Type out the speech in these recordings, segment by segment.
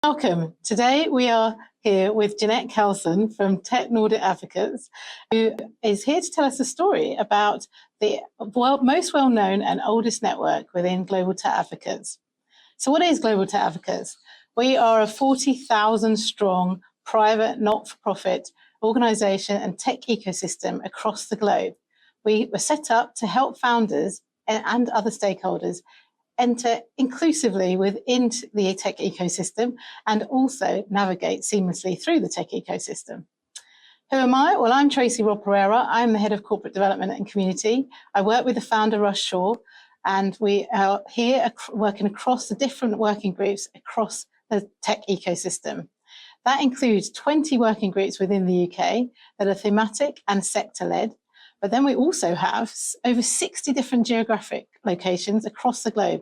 Welcome. Today we are here with Jeannette Coulson from Tech Nordics Advocates, who is here to tell us a story about the most well-known and oldest network within Global Tech Advocates. So what is Global Tech Advocates? We are a 40,000 strong private not-for-profit organisation and tech ecosystem across the globe. We were set up to help founders and other stakeholders enter inclusively within the tech ecosystem and also navigate seamlessly through the tech ecosystem. Who am I? Well, I'm Tracey Rob Perera. I'm the Head of Corporate Development and Community. I work with the founder, Russ Shaw, and we are here working across the different working groups across the tech ecosystem. That includes 20 working groups within the UK that are thematic and sector-led. But then we also have over 60 different geographic locations across the globe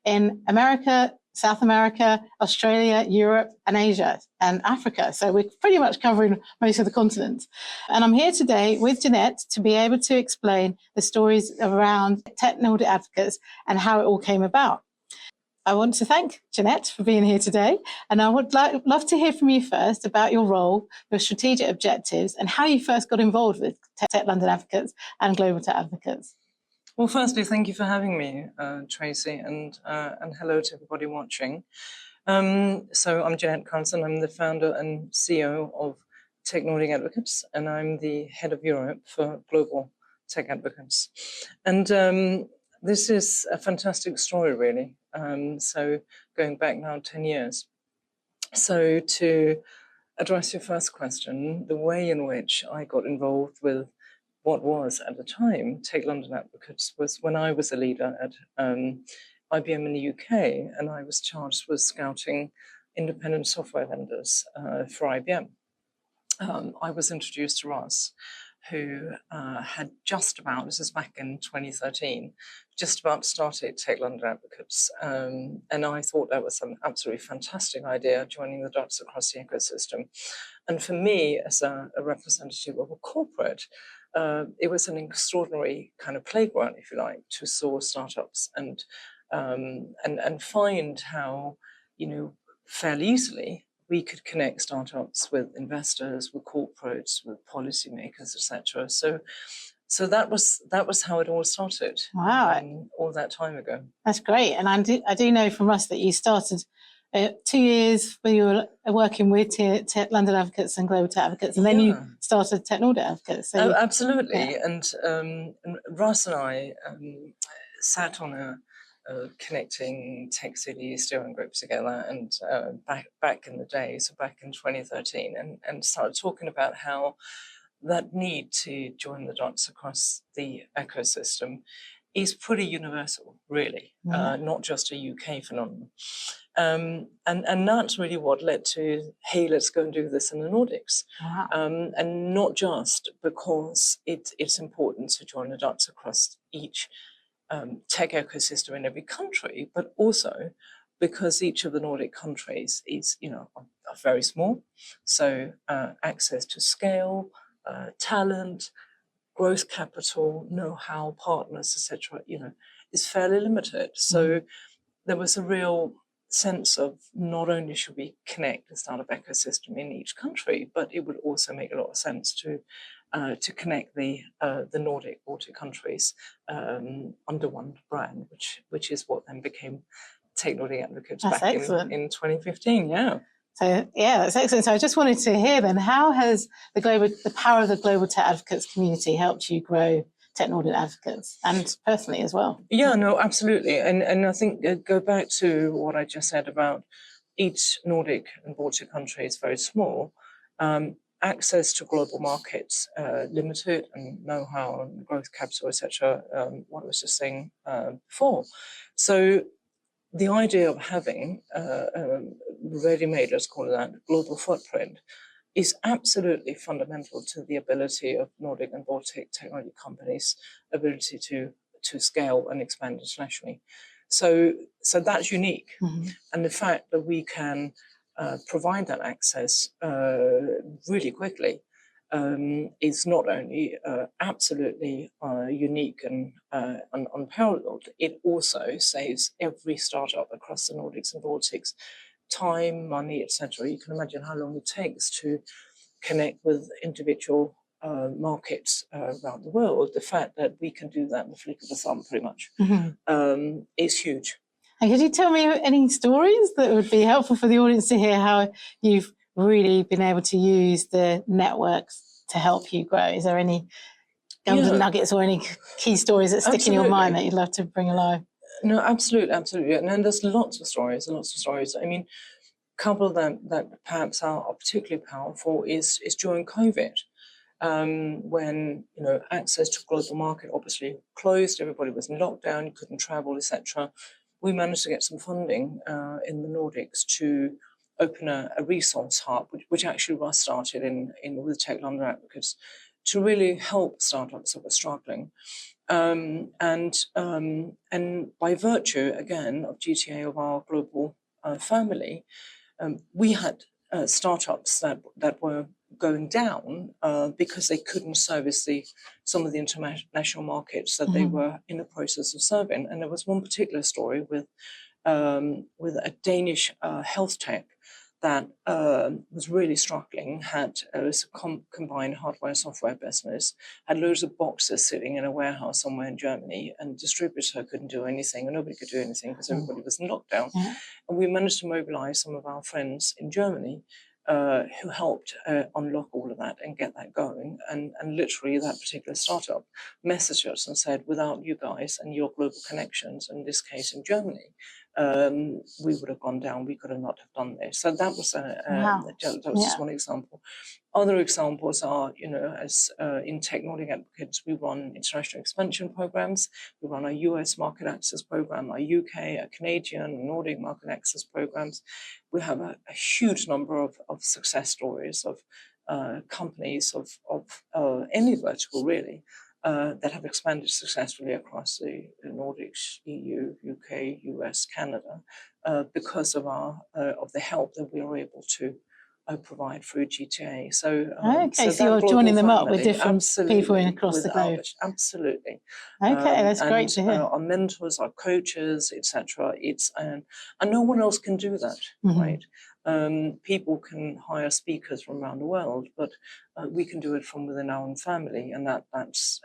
in America, South America, Australia, Europe, and Asia, and Africa. So we're pretty much covering most of the continent. And I'm here today with Jeannette to be able to explain the stories around Tech Nordics Advocates and how it all came about. I want to thank Jeannette for being here today, and I would love to hear from you first about your role, your strategic objectives, and how you first got involved with Tech London Advocates and Global Tech Advocates. Well, firstly, thank you for having me, Tracey, and hello to everybody watching. So I'm Jeannette Coulson. I'm the founder and CEO of Tech Nordics Advocates, and I'm the head of Europe for Global Tech Advocates. And this is a fantastic story, really. So going back now 10 years. So to address your first question, the way in which I got involved with what was at the time Tech London Advocates was when I was a leader at IBM in the UK, and I was charged with scouting independent software vendors for IBM. I was introduced to Russ, who had just about, this is back in 2013, just about started Tech London Advocates. And I thought that was an absolutely fantastic idea, joining the dots across the ecosystem. And for me, as a representative of a corporate, it was an extraordinary kind of playground, if you like, to source startups and find how, fairly easily, we could connect startups with investors, with corporates, with policymakers, etc. So that was how it all started. Wow, all that time ago. That's great, and I do know from Russ that you started 2 years when you were working with Tech London Advocates and Global Tech Advocates, and then you started Tech Nordics Advocates. So absolutely, yeah. And Russ and I sat on a connecting tech city steering groups together, and back in the day, so back in 2013, and started talking about how that need to join the dots across the ecosystem is pretty universal, really, not just a UK phenomenon. And that's really what led to, hey, let's go and do this in the Nordics. Wow. And not just because it's important to join the dots across each tech ecosystem in every country, but also because each of the Nordic countries is, are very small. So access to scale, talent, growth capital, know-how, partners, etc., is fairly limited. So there was a real sense of not only should we connect the startup ecosystem in each country, but it would also make a lot of sense to connect the Nordic Baltic countries under one brand, which is what then became Tech Nordics Advocates back in 2015. Yeah. So yeah, that's excellent. So I just wanted to hear then, how has the power of the Global Tech Advocates community helped you grow Tech Nordics Advocates, and personally as well? Yeah, no, absolutely. And I think go back to what I just said about each Nordic and Baltic country is very small. Access to global markets limited, and know-how and growth capital, etc. What I was just saying before. So the idea of having ready-made, let's call it that, global footprint is absolutely fundamental to the ability of Nordic and Baltic technology companies' ability to scale and expand internationally. So that's unique. And the fact that we can provide that access really quickly is not only absolutely unique and unparalleled, it also saves every startup across the Nordics and Baltics time, money, etc. You can imagine how long it takes to connect with individual markets around the world. The fact that we can do that in the flick of a thumb, pretty much, is huge. And could you tell me any stories that would be helpful for the audience to hear how you've really been able to use the networks to help you grow? Is there any golden nuggets or any key stories that stick in your mind that you'd love to bring alive? No, absolutely. And there's lots of stories. I mean, a couple of them that perhaps are particularly powerful is during COVID, when access to global market obviously closed, everybody was in lockdown, you couldn't travel, etc. We managed to get some funding in the Nordics to open a resource hub, which actually Russ started with Tech Nordics Advocates, to really help startups that were struggling. And by virtue, again, of GTA, of our global family, we had startups that were going down because they couldn't service some of the international markets that they were in the process of serving. And there was one particular story with a Danish health tech that was really struggling, it was a combined hardware software business, had loads of boxes sitting in a warehouse somewhere in Germany, and distributor couldn't do anything, and nobody could do anything because everybody was in lockdown. And we managed to mobilize some of our friends in Germany who helped unlock all of that and get that going. And literally that particular startup messaged us and said, without you guys and your global connections, in this case in Germany, we would have gone down. We could have not have done this. So that was just one example. Other examples are, as in Tech Nordics Advocates, we run international expansion programs. We run our US market access program, our UK, our Canadian, Nordic market access programs. We have a huge number of success stories of companies of any vertical, really, that have expanded successfully across the Nordics, EU, UK, US, Canada, because of the help that we are able to provide through GTA. So you're joining them up with different people across the globe. Absolutely. Okay, that's great to hear. Our mentors, our coaches, etc. And no one else can do that, right? People can hire speakers from around the world, but we can do it from within our own family, and that's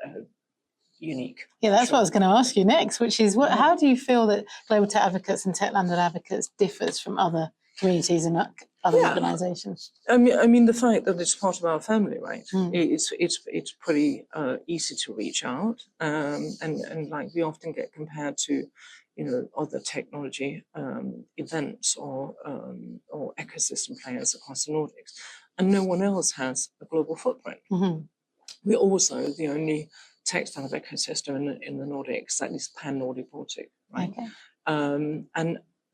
unique. Yeah, that's what I was going to ask you next, which is how do you feel that Global Tech Advocates and Tech London Advocates differs from other communities and other organisations? I mean, the fact that it's part of our family, right? It's pretty easy to reach out, and like we often get compared to, other technology events or ecosystem players across the Nordics, and no one else has a global footprint. We're also the only tech startup ecosystem in the Nordics that is pan-Nordic Baltic, right? Okay.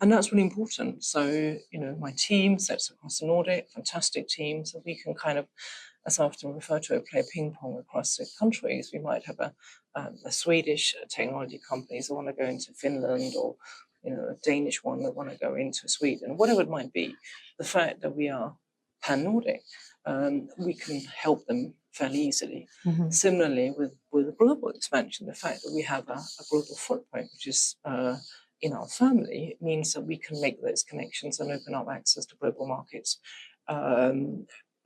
And that's really important. So, my team sits across the Nordic, fantastic team. So we can kind of, as I often refer to it, play ping pong across the countries. We might have a Swedish technology companies that want to go into Finland, or, a Danish one that want to go into Sweden, whatever it might be. The fact that we are pan-Nordic, we can help them fairly easily. Similarly, with global expansion, the fact that we have a global footprint, which is in our family, means that we can make those connections and open up access to global markets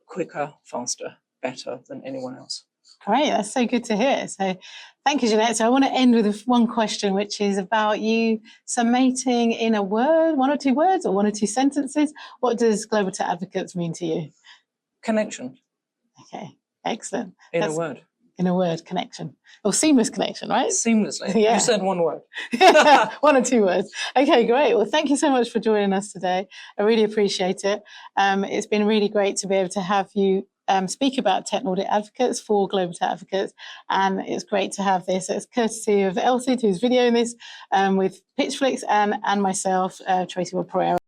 quicker, faster, better than anyone else. Great, that's so good to hear. So thank you, Jeannette. So I want to end with one question, which is about you summating in a word, one or two words, or one or two sentences. What does Global Tech Advocates mean to you? Connection. Okay, excellent. In a word. In a word, connection. Or seamless connection, right? Seamlessly. Yeah. You said one word. One or two words. Okay, great. Well, thank you so much for joining us today. I really appreciate it. It's been really great to be able to have you speak about Tech Nordics Advocates for Global Tech Advocates. And it's great to have this. It's courtesy of Elsie, who's videoing this with Pitchflix, and myself, Tracey Rob Perera.